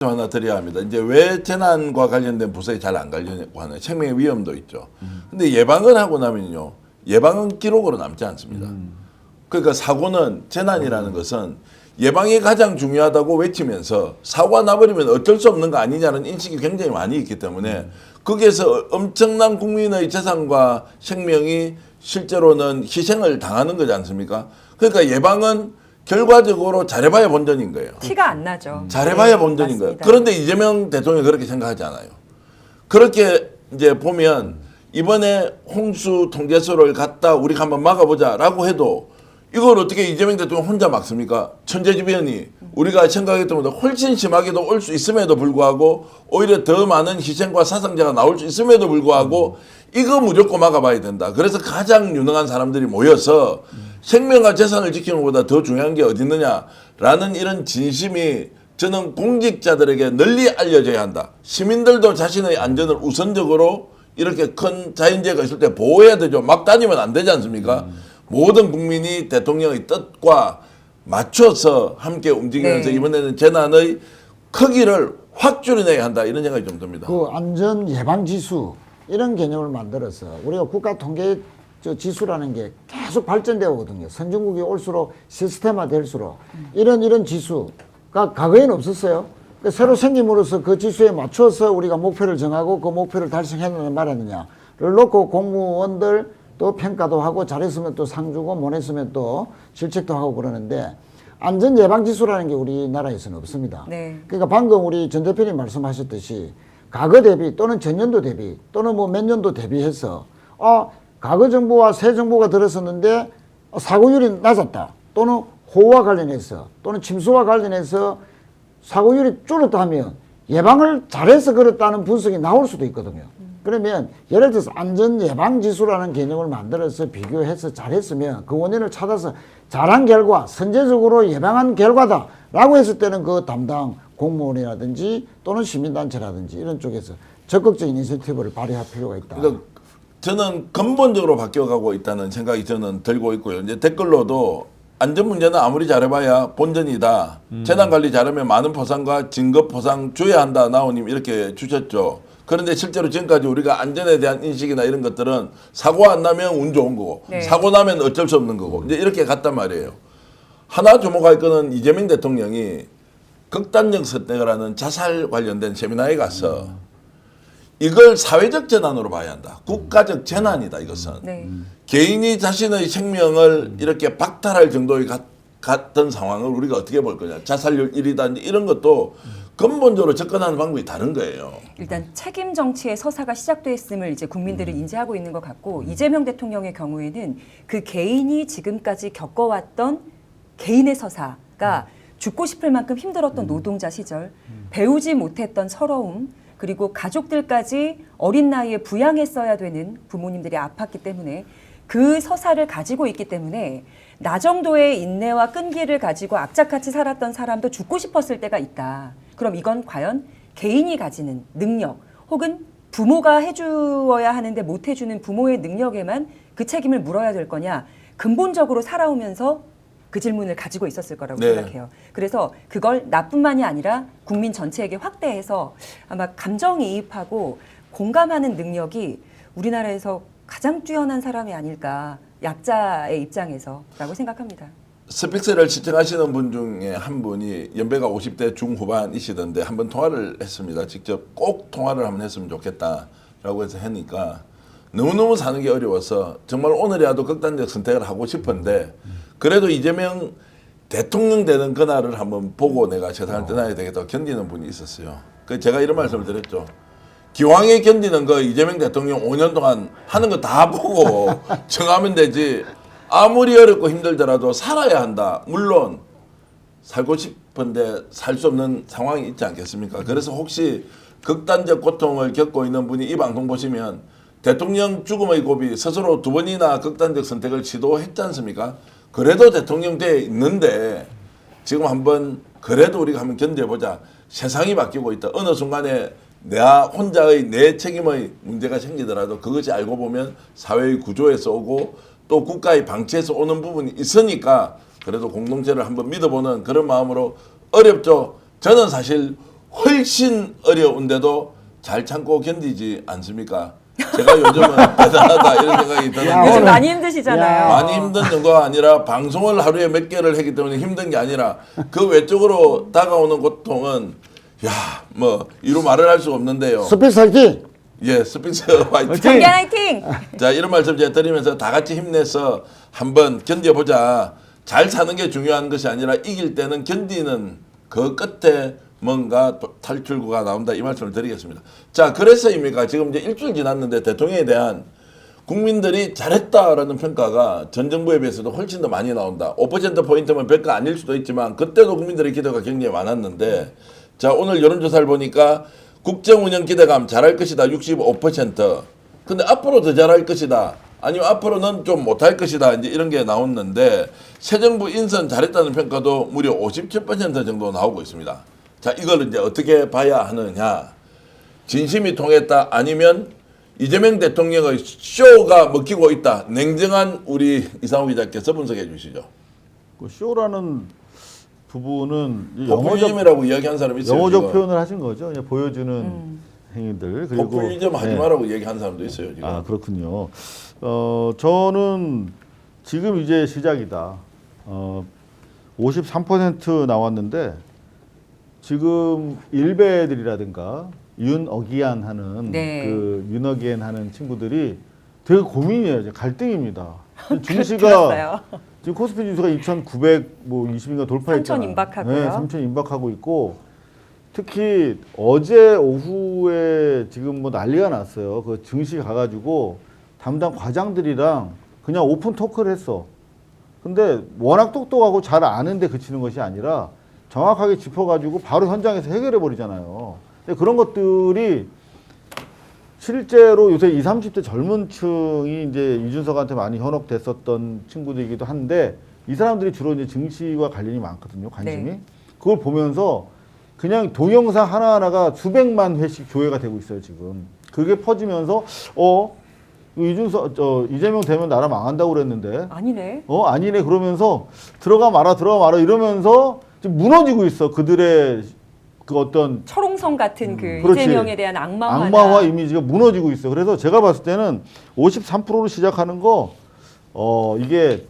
하나 드려야 합니다. 이제 왜 재난과 관련된 부서에 잘 안 가려고 하는 생명의 위험도 있죠. 근데 예방을 하고 나면요. 예방은 기록으로 남지 않습니다. 그러니까 사고는 재난이라는 것은 예방이 가장 중요하다고 외치면서 사고가 나버리면 어쩔 수 없는 거 아니냐는 인식이 굉장히 많이 있기 때문에 거기에서 엄청난 국민의 재산과 생명이 실제로는 희생을 당하는 거지 않습니까? 그러니까 예방은 결과적으로 잘해봐야 본전인 거예요. 티가 안 나죠. 잘해봐야 네, 본전인 거예요. 맞습니다. 그런데 이재명 대통령이 그렇게 생각하지 않아요. 그렇게 이제 보면 이번에 홍수 통제소를 갖다 우리가 한번 막아보자라고 해도 이걸 어떻게 이재명 대통령 혼자 막습니까? 천재지변이 우리가 생각했던 것보다 훨씬 심하게도 올 수 있음에도 불구하고 오히려 더 많은 희생과 사상자가 나올 수 있음에도 불구하고 이거 무조건 막아봐야 된다. 그래서 가장 유능한 사람들이 모여서 생명과 재산을 지키는 것보다 더 중요한 게 어디 있느냐라는 이런 진심이 저는 공직자들에게 널리 알려져야 한다. 시민들도 자신의 안전을 우선적으로 이렇게 큰 자연재해가 있을 때 보호해야 되죠. 막 다니면 안 되지 않습니까? 모든 국민이 대통령의 뜻과 맞춰서 함께 움직이면서 네. 이번에는 재난의 크기를 확 줄여내야 한다. 이런 생각이 좀 듭니다. 그 안전 예방 지수 이런 개념을 만들어서 우리가 국가 통계 지수라는 게 계속 발전되어 오거든요. 선진국이 올수록 시스템화 될수록 이런 지수가 과거에는 없었어요. 그러니까 새로 생김으로써 그 지수에 맞춰서 우리가 목표를 정하고 그 목표를 달성했느냐 말았느냐를 놓고 공무원들 또 평가도 하고 잘했으면 또 상 주고 못했으면 또 질책도 하고 그러는데 안전 예방 지수라는 게 우리나라에서는 없습니다. 네. 그러니까 방금 우리 전 대표님 말씀하셨듯이 과거 대비 또는 전년도 대비 또는 뭐 몇 년도 대비해서 과거 정부와 새 정부가 들어섰는데 사고율이 낮았다 또는 호우와 관련해서 또는 침수와 관련해서 사고율이 줄었다 하면 예방을 잘해서 그렇다는 분석이 나올 수도 있거든요. 그러면 예를 들어서 안전예방지수라는 개념을 만들어서 비교해서 잘했으면 그 원인을 찾아서 잘한 결과 선제적으로 예방한 결과다라고 했을 때는 그 담당 공무원이라든지 또는 시민단체라든지 이런 쪽에서 적극적인 인센티브를 발휘할 필요가 있다. 그러니까 저는 근본적으로 바뀌어가고 있다는 생각이 저는 들고 있고요. 이제 댓글로도 안전 문제는 아무리 잘해봐야 본전이다. 재난관리 잘하면 많은 포상과 진급 포상 줘야 한다. 나오님 이렇게 주셨죠. 그런데 실제로 지금까지 우리가 안전에 대한 인식이나 이런 것들은 사고 안 나면 운 좋은 거고 네. 사고 나면 어쩔 수 없는 거고 이제 이렇게 갔단 말이에요. 하나 주목할 거는 이재명 대통령이 극단적 선택을 하는 자살 관련된 세미나에 가서 이걸 사회적 재난으로 봐야 한다. 국가적 재난이다 이것은. 네. 개인이 자신의 생명을 이렇게 박탈할 정도의 갔던 상황을 우리가 어떻게 볼 거냐. 자살률 1위다 이런 것도 근본적으로 접근하는 방법이 다른 거예요. 일단 책임 정치의 서사가 시작됐음을 이제 국민들은 인지하고 있는 것 같고 이재명 대통령의 경우에는 그 개인이 지금까지 겪어왔던 개인의 서사가 죽고 싶을 만큼 힘들었던 노동자 시절, 배우지 못했던 서러움, 그리고 가족들까지 어린 나이에 부양했어야 되는 부모님들이 아팠기 때문에 그 서사를 가지고 있기 때문에 나 정도의 인내와 끈기를 가지고 악착같이 살았던 사람도 죽고 싶었을 때가 있다. 그럼 이건 과연 개인이 가지는 능력 혹은 부모가 해주어야 하는데 못 해주는 부모의 능력에만 그 책임을 물어야 될 거냐. 근본적으로 살아오면서 그 질문을 가지고 있었을 거라고 네. 생각해요. 그래서 그걸 나뿐만이 아니라 국민 전체에게 확대해서 아마 감정이입하고 공감하는 능력이 우리나라에서 가장 뛰어난 사람이 아닐까. 약자의 입장에서라고 생각합니다. 스픽스를 시청하시는 분 중에 한 분이 연배가 50대 중후반이시던데 한번 통화를 했습니다. 직접 꼭 통화를 한번 했으면 좋겠다라고 해서 하니까 너무너무 사는 게 어려워서 정말 오늘이라도 극단적 선택을 하고 싶은데 그래도 이재명 대통령 되는 그날을 한번 보고 내가 세상을 떠나야 되겠다고 견디는 분이 있었어요. 그래서 제가 이런 말씀을 드렸죠. 기왕에 견디는 거 이재명 대통령 5년 동안 하는 거 다 보고 정하면 되지. 아무리 어렵고 힘들더라도 살아야 한다. 물론 살고 싶은데 살 수 없는 상황이 있지 않겠습니까? 그래서 혹시 극단적 고통을 겪고 있는 분이 이 방송 보시면 대통령 죽음의 고비 스스로 2번이나 극단적 선택을 시도했지 않습니까? 그래도 대통령 돼 있는데 지금 한번 그래도 우리가 한번 견뎌보자. 세상이 바뀌고 있다. 어느 순간에 나 혼자의 내 책임의 문제가 생기더라도 그것이 알고 보면 사회의 구조에서 오고 또 국가의 방치에서 오는 부분이 있으니까 그래도 공동체를 한번 믿어보는 그런 마음으로 어렵죠. 저는 사실 훨씬 어려운데도 잘 참고 견디지 않습니까? 제가 요즘은 대단하다 이런 생각이 요즘 드는데 많이 힘드시잖아요. 많이 힘든 정도가 아니라 방송을 하루에 몇 개를 하기 때문에 힘든 게 아니라 그 외적으로 다가오는 고통은 뭐 이루 말을 할 수가 없는데요. 스피스 화이팅! 예, 스피스 화이팅. 정견 화이팅! 자, 이런 말씀 제가 드리면서 다 같이 힘내서 한번 견뎌보자. 잘 사는 게 중요한 것이 아니라 이길 때는 견디는 그 끝에 뭔가 탈출구가 나온다 이 말씀을 드리겠습니다. 자, 그래서입니까? 지금 이제 일주일 지났는데 대통령에 대한 국민들이 잘했다라는 평가가 전 정부에 비해서도 훨씬 더 많이 나온다. 5%포인트면 별거 아닐 수도 있지만 그때도 국민들의 기대가 굉장히 많았는데 자, 오늘 여론조사를 보니까 국정운영 기대감 잘할 것이다 65%. 근데 앞으로 더 잘할 것이다. 아니면 앞으로는 좀 못할 것이다. 이제 이런 게 나왔는데 새 정부 인선 잘했다는 평가도 무려 57% 정도 나오고 있습니다. 자, 이걸 이제 어떻게 봐야 하느냐? 진심이 통했다 아니면 이재명 대통령의 쇼가 먹히고 있다. 냉정한 우리 이상호 기자께서 분석해 주시죠. 그 쇼라는 부분은 이 포퓰리즘이라고 이야기한 사람이 있어요. 영어적 지금. 표현을 하신 거죠. 그냥 보여주는 행위들. 그리고 포퓰리즘 하지 네. 마라고 얘기한 사람도 있어요. 지금. 아 그렇군요. 저는 지금 이제 시작이다. 53% 나왔는데 지금 일베들이라든가 윤어기안 하는 네. 그 윤어기안 하는 친구들이 되게 고민이에요. 이제 갈등입니다. 증시가 들었어요. 지금 코스피 지수가 2,920인가 돌파했잖아요. 3,000 임박하고요. 네, 3,000 임박하고 있고 특히 어제 오후에 지금 뭐 난리가 났어요. 그 증시 가가지고 담당 과장들이랑 그냥 오픈 토크를 했어. 근데 워낙 똑똑하고 잘 아는데 그치는 것이 아니라 정확하게 짚어가지고 바로 현장에서 해결해 버리잖아요. 근데 그런 것들이 실제로 요새 20, 30대 젊은 층이 이제 이준석한테 많이 현혹됐었던 친구들이기도 한데 이 사람들이 주로 이제 증시와 관련이 많거든요. 관심이. 네. 그걸 보면서 그냥 동영상 하나하나가 수백만 회씩 조회가 되고 있어요, 지금. 그게 퍼지면서 이재명 되면 나라 망한다고 그랬는데 아니네. 아니네 그러면서 들어가 마라 이러면서 지금 무너지고 있어. 그들의 그 어떤 철옹성 같은 그 그렇지. 이재명에 대한 악마화나 악마화 이미지가 무너지고 있어. 그래서 제가 봤을 때는 53%로 시작하는 거, 이게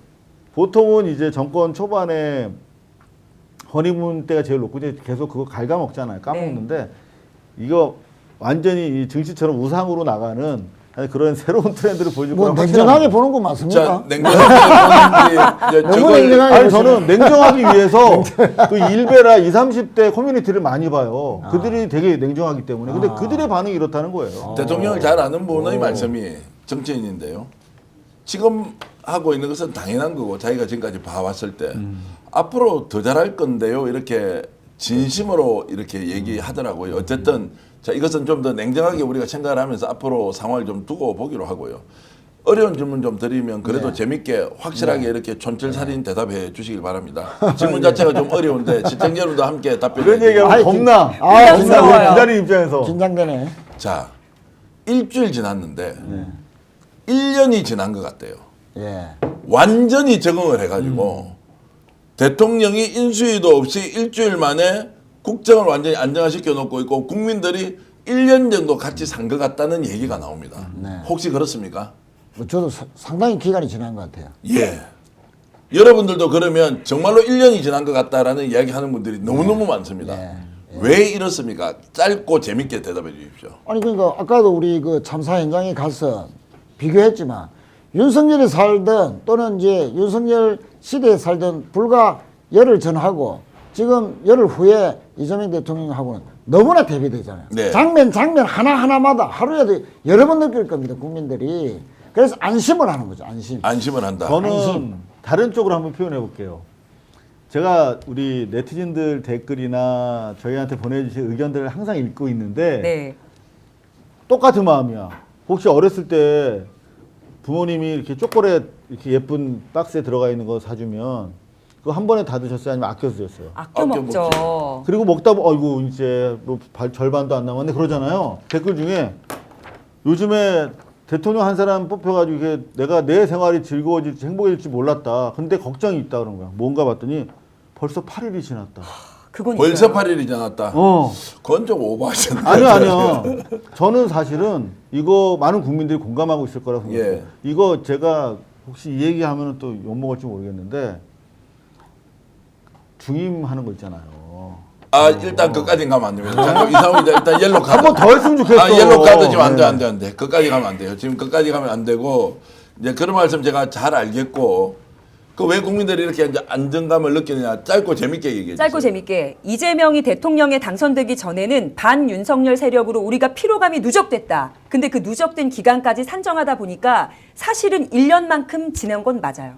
보통은 이제 정권 초반에 허니문 때가 제일 높고 이제 계속 그거 갉아먹잖아요. 까먹는데 이거 완전히 이 증시처럼 우상으로 나가는 그런 새로운 트렌드를 보여줄 뭐 거라고 냉정하게 보는 거 맞습니까? 자, 냉정하게 너무 저걸 냉정하게 아니 보시네. 저는 냉정하기 위해서 그 일베라 20, 30대 커뮤니티를 많이 봐요. 그들이 되게 냉정하기 때문에. 근데 그들의 반응이 이렇다는 거예요. 대통령을 잘 아는 분의 말씀이 정치인인데요. 지금 하고 있는 것은 당연한 거고 자기가 지금까지 봐왔을 때 앞으로 더 잘할 건데요. 이렇게 진심으로 이렇게 얘기하더라고요. 어쨌든 자 이것은 좀 더 냉정하게 우리가 생각을 하면서 앞으로 상황을 좀 두고 보기로 하고요. 어려운 질문 좀 드리면 그래도 네. 재밌게 확실하게 이렇게 촌철살인 대답해 주시길 바랍니다. 질문 자체가 좀 어려운데 시청자 여러분도 함께 답변해 그런 얘기하면 아이, 겁나. 부담스러워요. 기다리는 입장에서. 긴장되네. 자 일주일 지났는데 1년이 지난 것 같아요. 예. 완전히 적응을 해가지고 대통령이 인수위도 없이 일주일 만에 국정을 완전히 안정화시켜 놓고 있고 국민들이 1년 정도 같이 산 것 같다는 얘기가 나옵니다. 네. 혹시 그렇습니까? 뭐 저도 상당히 기간이 지난 것 같아요. 예. 여러분들도 그러면 정말로 1년이 지난 것 같다라는 이야기 하는 분들이 너무너무 많습니다. 네. 왜 이렇습니까? 짧고 재밌게 대답해 주십시오. 아니 그러니까 아까도 우리 그 참사 현장에 가서 비교했지만 윤석열이 살던 또는 이제 윤석열 시대에 살던 불과 열흘 전하고 지금 열흘 후에 이재명 대통령하고는 너무나 대비되잖아요. 네. 장면 하나하나마다 하루에도 여러 번 느낄 겁니다. 국민들이. 그래서 안심을 하는 거죠. 안심. 안심을 한다. 저는 안심. 다른 쪽으로 한번 표현해 볼게요. 제가 우리 네티즌들 댓글이나 저희한테 보내주신 의견들을 항상 읽고 있는데 네. 똑같은 마음이야. 혹시 어렸을 때 부모님이 이렇게 초콜릿 이렇게 예쁜 박스에 들어가 있는 거 사주면 그거 한 번에 다 드셨어요? 아니면 아껴서 드셨어요? 아껴 아껴 먹죠. 그리고 먹다 보면 어이구 이제 뭐 절반도 안 남았네 그러잖아요. 댓글 중에 요즘에 대통령 한 사람 뽑혀가지고 이게 내가 내 생활이 즐거워질지 행복해질지 몰랐다. 근데 걱정이 있다 그런 거야. 뭔가 봤더니 벌써 8일이 지났다. 그건 벌써 있어요. 8일이 지났다. 어. 그건 좀 오버하셨네. 아니요. 저는 사실은 이거 많은 국민들이 공감하고 있을 거라고 생각해요. 예. 이거 제가 혹시 이 얘기하면 또 욕먹을지 모르겠는데 중임하는 거 있잖아요. 일단 그까지 가면 안 됩니다. 잠깐 이상훈 일단 옐로 카드. 한 번 더 했으면 좋겠어. 옐로 카드 지금 안 돼, 네. 안 돼, 안 돼. 그까지 가면 안 돼요. 지금 그까지 가면 안 되고 이제 그런 말씀 제가 잘 알겠고 그 왜 국민들이 이렇게 이제 안정감을 느끼느냐 짧고 재밌게 얘기해 주세요. 짧고 재밌게 이재명이 대통령에 당선되기 전에는 반윤석열 세력으로 우리가 피로감이 누적됐다. 근데 그 누적된 기간까지 산정하다 보니까 사실은 1년만큼 지난 건 맞아요.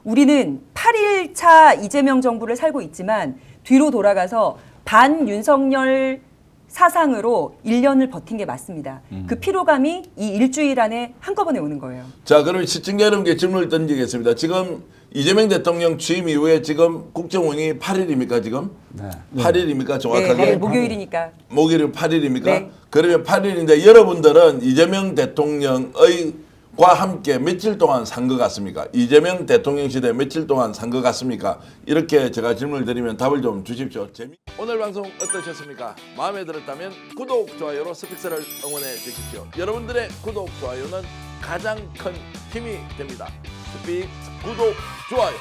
우리는 8일차 이재명 정부를 살고 있지만 뒤로 돌아가서 반윤석열 사상으로 1년을 버틴 게 맞습니다. 그 피로감이 이 일주일 안에 한꺼번에 오는 거예요. 자, 그러면 시청자 여러분께 질문을 던지겠습니다. 지금 이재명 대통령 취임 이후에 지금 국정원이 8일입니까 지금? 네. 8일입니까 정확하게? 네, 목요일이니까. 목요일 8일입니까? 네. 그러면 8일인데 여러분들은 이재명 대통령의 과 함께 며칠 동안 산 것 같습니까? 이재명 대통령 시대 며칠 동안 산 것 같습니까? 이렇게 제가 질문을 드리면 답을 좀 주십시오. 오늘 방송 어떠셨습니까? 마음에 들었다면 구독, 좋아요로 스픽스를 응원해 주십시오. 여러분들의 구독, 좋아요는 가장 큰 힘이 됩니다. 스픽 구독, 좋아요.